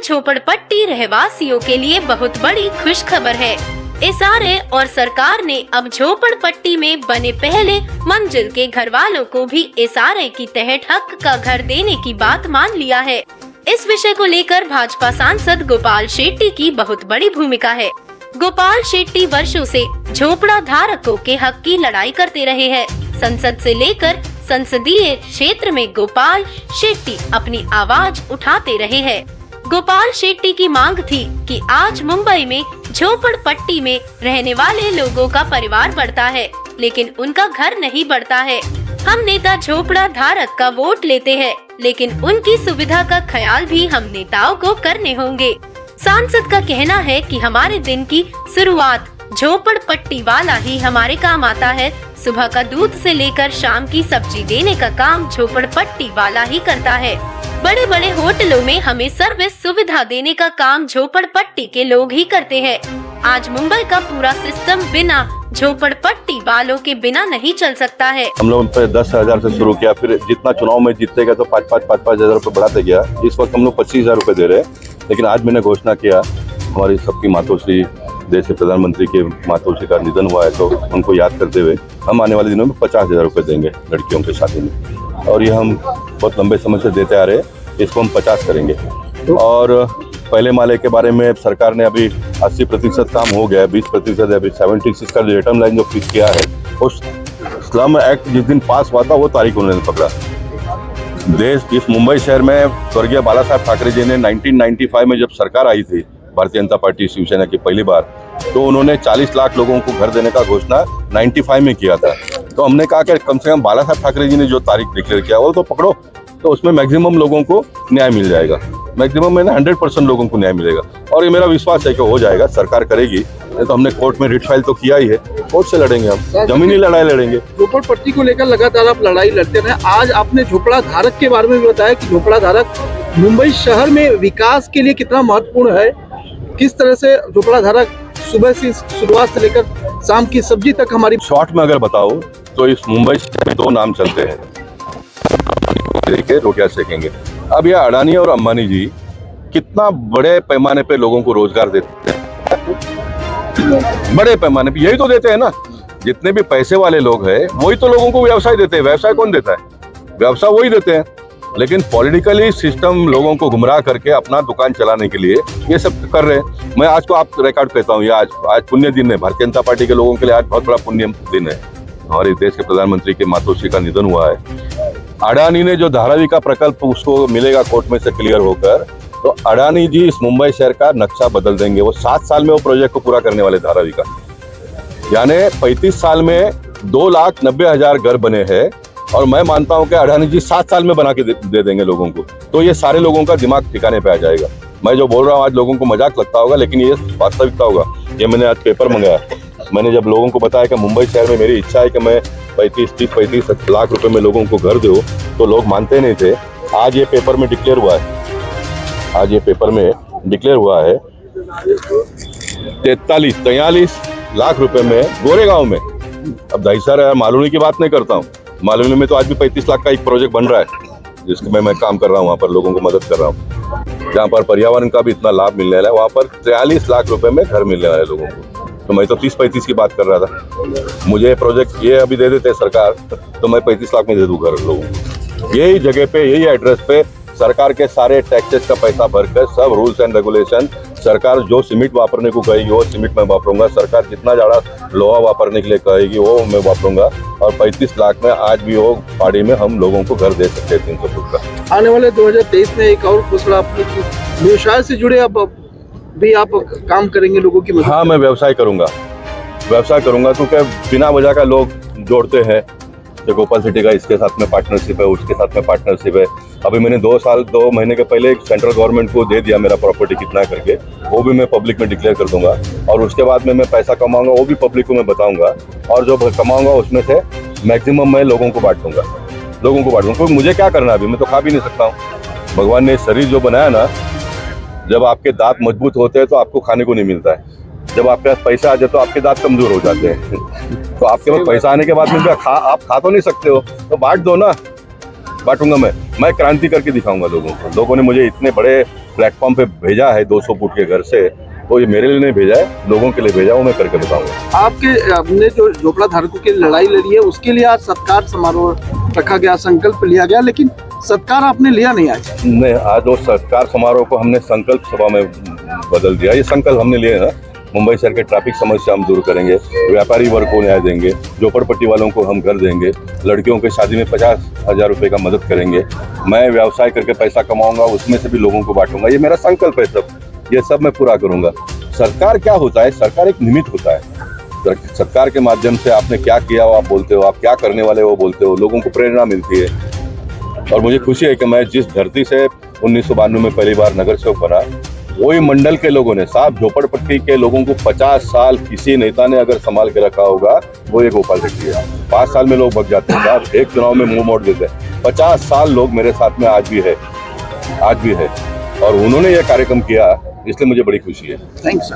झोपड़पट्टी रहवासियों के लिए बहुत बड़ी खुशखबर है। एसआरए और सरकार ने अब झोपड़पट्टी में बने पहले मंजिल के घर वालों को भी एसआरए की तहत हक का घर देने की बात मान लिया है। इस विषय को लेकर भाजपा सांसद गोपाल शेट्टी की बहुत बड़ी भूमिका है। गोपाल शेट्टी वर्षों से झोपड़ा धारकों के हक की लड़ाई करते रहे हैं। संसद से लेकर संसदीय क्षेत्र में गोपाल शेट्टी अपनी आवाज उठाते रहे हैं। गोपाल शेट्टी की मांग थी कि आज मुंबई में झोपड़पट्टी में रहने वाले लोगों का परिवार बढ़ता है, लेकिन उनका घर नहीं बढ़ता है। हम नेता झोपड़ा धारक का वोट लेते हैं, लेकिन उनकी सुविधा का ख्याल भी हम नेताओं को करने होंगे। सांसद का कहना है कि हमारे दिन की शुरुआत झोपड़पट्टी वाला ही हमारे काम आता है। सुबह का दूध से लेकर शाम की सब्जी देने का काम झोपड़पट्टी वाला ही करता है। बड़े बड़े होटलों में हमें सर्विस सुविधा देने का काम झोपड़पट्टी के लोग ही करते हैं। आज मुंबई का पूरा सिस्टम बिना झोपड़पट्टी वालों के बिना नहीं चल सकता है। हम लोग 10,000 से शुरू किया, फिर जितना चुनाव में जीतते गए तो 5,000 रुपए बढ़ाते गया। इस वक्त हम लोग 25,000 रुपए दे रहे हैं। लेकिन आज मैंने घोषणा किया, हमारी सबकी मातोश्री, देश के प्रधानमंत्री के मातोश्री का निधन हुआ है, तो उनको याद करते हुए हम आने वाले दिनों में 50,000 रुपए देंगे लड़कियों के शादी में। और ये हम बहुत लंबे समय से देते आ रहे हैं, इसको हम 50 करेंगे। और पहले माले के बारे में सरकार ने अभी 80% काम हो गया, 20% अभी 76 का जो रिटर्न लाइन जो फिक्स किया है, उस स्लम एक्ट जिस दिन पास हुआ था वो तारीख उन्होंने पकड़ा। इस मुंबई शहर में स्वर्गीय बाला साहब ठाकरे जी ने 1995 में जब सरकार आई थी, भारतीय जनता पार्टी शिवसेना की पहली बार, तो उन्होंने 40 लाख लोगों को घर देने का घोषणा 95 में किया था। तो हमने कहा कि कम से कम बाला साहब ठाकरे जी ने जो तारीख डिक्लेयर किया वो तो पकड़ो, तो उसमें मैक्सिमम लोगों को न्याय मिल जाएगा। मैक्सिमम में 100% लोगों को न्याय मिलेगा। और ये मेरा विश्वास है कि हो जाएगा, सरकार करेगी। नहीं तो हमने कोर्ट में रिट फाइल तो किया ही है, कोर्ट से लड़ेंगे, हम जमीनी लड़ाई लड़ेंगे। झोपड़पट्टी को लेकर लगातार आप लड़ाई लड़ते रहे। आज आपने झोपड़ा धारक के बारे में भी बताया कि झोपड़ा धारक मुंबई शहर में विकास के लिए कितना महत्वपूर्ण है। किस तरह से झोपड़ा धारक सुबह से शुरुआत से लेकर शाम की सब्जी तक हमारी। शॉर्ट में अगर बताओ तो इस मुंबई शहर में 2 नाम चलते हैं, रोटियां सेकेंगे। अब यह अडानी और अंबानी जी कितना बड़े पैमाने पे लोगों को रोजगार देते हैं, बड़े पैमाने पे यही तो देते हैं ना। जितने भी पैसे वाले लोग हैं वही तो लोगों को व्यवसाय देते हैं। व्यवसाय कौन देता है? व्यवसाय वही देते हैं। लेकिन पॉलिटिकली सिस्टम लोगों को गुमराह करके अपना दुकान चलाने के लिए ये सब कर रहे हैं। मैं आज को आप रिकॉर्ड कहता हूँ, ये आज पुण्य दिन है भारतीय जनता पार्टी के लोगों के लिए। आज बहुत बड़ा पुण्य दिन है। हमारे देश के प्रधानमंत्री के मातोश्री का निधन हुआ है। अडानी ने जो धारावी का प्रकल्प उसको मिलेगा कोर्ट में से क्लियर होकर, तो अडानी जी इस मुंबई शहर का नक्शा बदल देंगे। वो 7 साल में वो प्रोजेक्ट को पूरा करने वाले धारावी का, यानी 35 साल में 2,90,000 घर बने हैं। और मैं मानता हूं कि अडानी जी 7 साल में बना के दे देंगे लोगों को। तो ये सारे लोगों का दिमाग ठिकाने पे आ जाएगा। मैं जो बोल रहा हूँ आज लोगों को मजाक लगता होगा, लेकिन ये वास्तविकता होगा। ये मैंने आज पेपर मंगाया, मैंने जब लोगों को बताया कि मुंबई शहर में मेरी इच्छा है कि मैं 35 लाख रुपए में लोगों को घर दूं, तो लोग मानते नहीं थे। आज ये पेपर में डिक्लेयर हुआ है, आज ये पेपर में डिक्लेयर हुआ है 43 लाख रुपए में गोरेगांव में। अब दहीसर मालूनी की बात नहीं करता हूँ, मालूनी में तो आज भी 35 लाख का एक प्रोजेक्ट बन रहा है जिसमें मैं काम कर रहा हूँ। वहाँ पर लोगों को मदद कर रहा हूँ, जहाँ पर पर्यावरण का भी इतना लाभ मिलने वाला है। वहाँ पर 43 लाख रुपए में घर मिलने वाले लोगों को। तो मैं तो 30-35 की बात कर रहा था। मुझे प्रोजेक्ट ये अभी दे देते सरकार, तो मैं 35 लाख में दे दूँ घर लोगों को। यही जगह पे, यही एड्रेस पे सरकार के सारे टैक्सेस का पैसा भरकर, सब रूल्स एंड रेगुलेशन, सरकार जो सीमेंट वापरने को कहेगी वो सीमेंट मैं वापरूंगा, सरकार जितना ज़्यादा लोहा वापरने के लिए कहेगी वो मैं वापरूंगा। और 35 लाख में आज भी वो पहाड़ी में हम लोगों को घर दे सकते हैं 300 फुट का। आने वाले 2023 में एक और घोषणा अपनी व्यवसाय से जुड़े अब भी आप काम करेंगे लोगों की मदद। हाँ, मैं व्यवसाय करूंगा क्योंकि बिना वजह का लोग जोड़ते हैं। जो गोपाल सिटी का इसके साथ में पार्टनरशिप है, उसके साथ में पार्टनरशिप है। अभी मैंने 2 महीने के पहले एक सेंट्रल गवर्नमेंट को दे दिया मेरा प्रॉपर्टी कितना करके, वो भी मैं पब्लिक में डिक्लेयर कर दूंगा। और उसके बाद में मैं पैसा कमाऊंगा वो भी पब्लिक को मैं बताऊंगा। और जो कमाऊंगा उसमें से मैक्सिमम मैं लोगों को बांट दूंगा। क्योंकि मुझे क्या करना, अभी मैं तो खा भी नहीं सकता हूँ। भगवान ने शरीर जो बनाया ना, जब आपके दांत मजबूत होते हैं तो आपको खाने को नहीं मिलता है। जब आपके पास पैसा आ जाए तो आपके दांत कमजोर हो जाते हैं। तो आपके पास पैसा आने के बाद में आप खा तो नहीं सकते हो, तो बांट दो ना। बांटूंगा मैं क्रांति करके दिखाऊंगा लोगों को। लोगों ने मुझे इतने बड़े प्लेटफॉर्म पे भेजा है 200 फुट के घर से, तो ये मेरे लिए नहीं भेजा है, लोगों के लिए भेजा, वो मैं करके बताऊंगा। आपके आपने जो झोपड़ा धारकों की लड़ाई लड़ी है उसके लिए आज सत्कार समारोह रखा गया, संकल्प लिया गया, लेकिन सत्कार आपने लिया नहीं आज। नहीं, आज वो सत्कार समारोह को हमने संकल्प सभा में बदल दिया। ये संकल्प हमने लिए ना, मुंबई शहर के ट्रैफिक समस्या हम दूर करेंगे, व्यापारी वर्ग को न्याय देंगे, झोपड़पट्टी वालों को हम घर देंगे, लड़कियों के शादी में 50,000 रुपए का मदद करेंगे, मैं व्यवसाय करके पैसा कमाऊंगा, उसमें से भी लोगों को बांटूंगा। ये मेरा संकल्प है, ये सब मैं पूरा करूंगा। सरकार क्या होता है? सरकार एक निमित्त होता है। सरकार के माध्यम से आपने क्या किया वो आप बोलते हो, आप क्या करने वाले वो बोलते हो, लोगों को प्रेरणा मिलती है। और मुझे खुशी है कि मैं जिस धरती से 1992 में पहली बार नगर सेवक बना, वही मंडल के लोगों ने, साहब झोपड़पट्टी के लोगों को 50 साल किसी नेता ने अगर संभाल के रखा होगा वो ये गोपाल रेड्डी है। 5 साल में लोग भग जाते हैं साहब, एक चुनाव में मुंह मोड़ देते हैं। 50 साल लोग मेरे साथ में आज भी है, और उन्होंने ये कार्यक्रम किया, इसलिए मुझे बड़ी खुशी है। थैंक्स।